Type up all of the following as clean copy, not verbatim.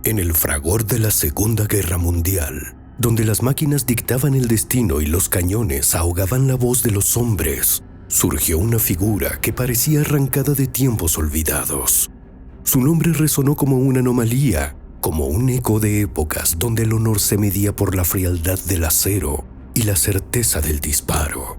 En el fragor de la Segunda Guerra Mundial, donde las máquinas dictaban el destino y los cañones ahogaban la voz de los hombres, surgió una figura que parecía arrancada de tiempos olvidados. Su nombre resonó como una anomalía, como un eco de épocas donde el honor se medía por la frialdad del acero y la certeza del disparo.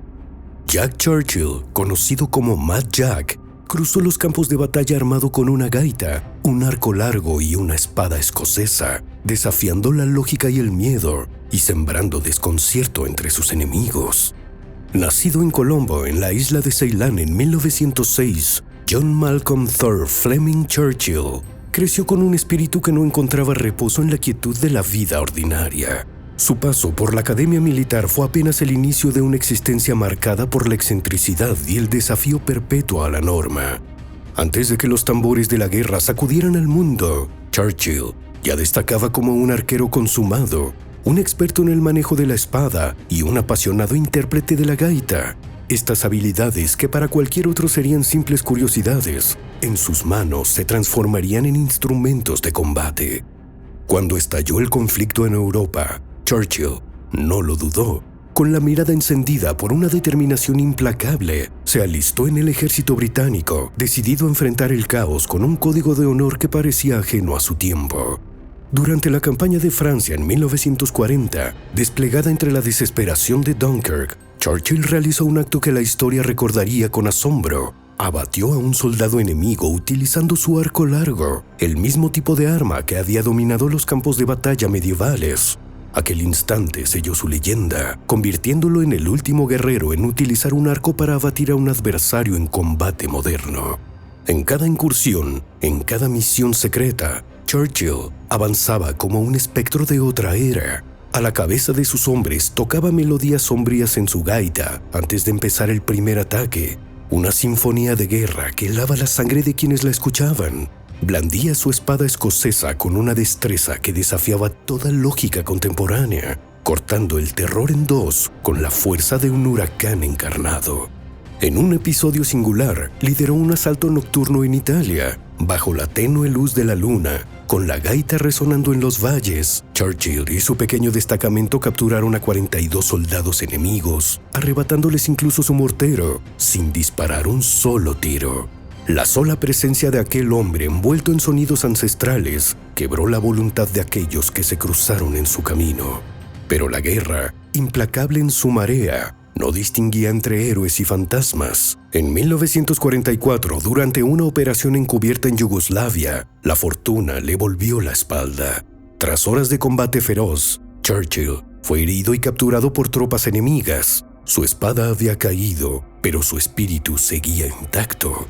Jack Churchill, conocido como Mad Jack, cruzó los campos de batalla armado con una gaita, un arco largo y una espada escocesa, desafiando la lógica y el miedo y sembrando desconcierto entre sus enemigos. Nacido en Colombo, en la isla de Ceilán en 1906, John Malcolm Thor Fleming Churchill creció con un espíritu que no encontraba reposo en la quietud de la vida ordinaria. Su paso por la academia militar fue apenas el inicio de una existencia marcada por la excentricidad y el desafío perpetuo a la norma. Antes de que los tambores de la guerra sacudieran al mundo, Churchill ya destacaba como un arquero consumado, un experto en el manejo de la espada y un apasionado intérprete de la gaita. Estas habilidades, que para cualquier otro serían simples curiosidades, en sus manos se transformarían en instrumentos de combate. Cuando estalló el conflicto en Europa, Churchill no lo dudó. Con la mirada encendida por una determinación implacable, se alistó en el ejército británico, decidido a enfrentar el caos con un código de honor que parecía ajeno a su tiempo. Durante la campaña de Francia en 1940, desplegada entre la desesperación de Dunkirk, Churchill realizó un acto que la historia recordaría con asombro. Abatió a un soldado enemigo utilizando su arco largo, el mismo tipo de arma que había dominado los campos de batalla medievales. Aquel instante selló su leyenda, convirtiéndolo en el último guerrero en utilizar un arco para abatir a un adversario en combate moderno. En cada incursión, en cada misión secreta, Churchill avanzaba como un espectro de otra era. A la cabeza de sus hombres tocaba melodías sombrías en su gaita antes de empezar el primer ataque, una sinfonía de guerra que helaba la sangre de quienes la escuchaban. Blandía su espada escocesa con una destreza que desafiaba toda lógica contemporánea, cortando el terror en dos con la fuerza de un huracán encarnado. En un episodio singular, lideró un asalto nocturno en Italia, bajo la tenue luz de la luna, con la gaita resonando en los valles. Churchill y su pequeño destacamento capturaron a 42 soldados enemigos, arrebatándoles incluso su mortero, sin disparar un solo tiro. La sola presencia de aquel hombre envuelto en sonidos ancestrales quebró la voluntad de aquellos que se cruzaron en su camino. Pero la guerra, implacable en su marea, no distinguía entre héroes y fantasmas. En 1944, durante una operación encubierta en Yugoslavia, la fortuna le volvió la espalda. Tras horas de combate feroz, Churchill fue herido y capturado por tropas enemigas. Su espada había caído, pero su espíritu seguía intacto.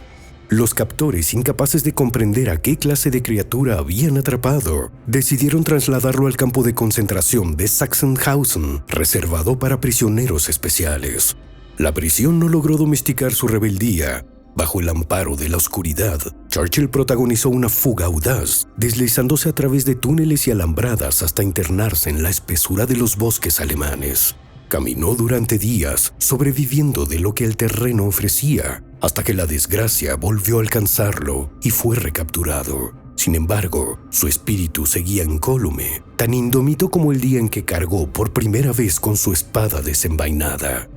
Los captores, incapaces de comprender a qué clase de criatura habían atrapado, decidieron trasladarlo al campo de concentración de Sachsenhausen, reservado para prisioneros especiales. La prisión no logró domesticar su rebeldía. Bajo el amparo de la oscuridad, Churchill protagonizó una fuga audaz, deslizándose a través de túneles y alambradas hasta internarse en la espesura de los bosques alemanes. Caminó durante días, sobreviviendo de lo que el terreno ofrecía, hasta que la desgracia volvió a alcanzarlo y fue recapturado. Sin embargo, su espíritu seguía incólume, tan indómito como el día en que cargó por primera vez con su espada desenvainada.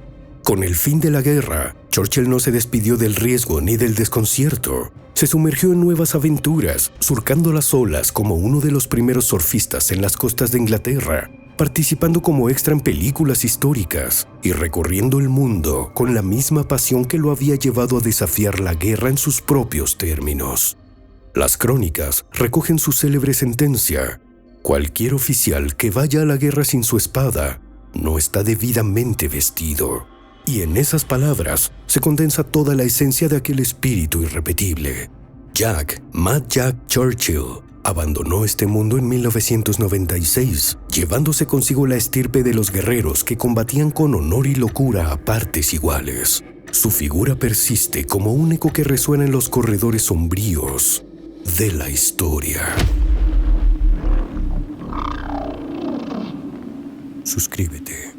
Con el fin de la guerra, Churchill no se despidió del riesgo ni del desconcierto. Se sumergió en nuevas aventuras, surcando las olas como uno de los primeros surfistas en las costas de Inglaterra, participando como extra en películas históricas y recorriendo el mundo con la misma pasión que lo había llevado a desafiar la guerra en sus propios términos. Las crónicas recogen su célebre sentencia: cualquier oficial que vaya a la guerra sin su espada no está debidamente vestido. Y en esas palabras se condensa toda la esencia de aquel espíritu irrepetible. Mad Jack Churchill abandonó este mundo en 1996, llevándose consigo la estirpe de los guerreros que combatían con honor y locura a partes iguales. Su figura persiste como un eco que resuena en los corredores sombríos de la historia. Suscríbete.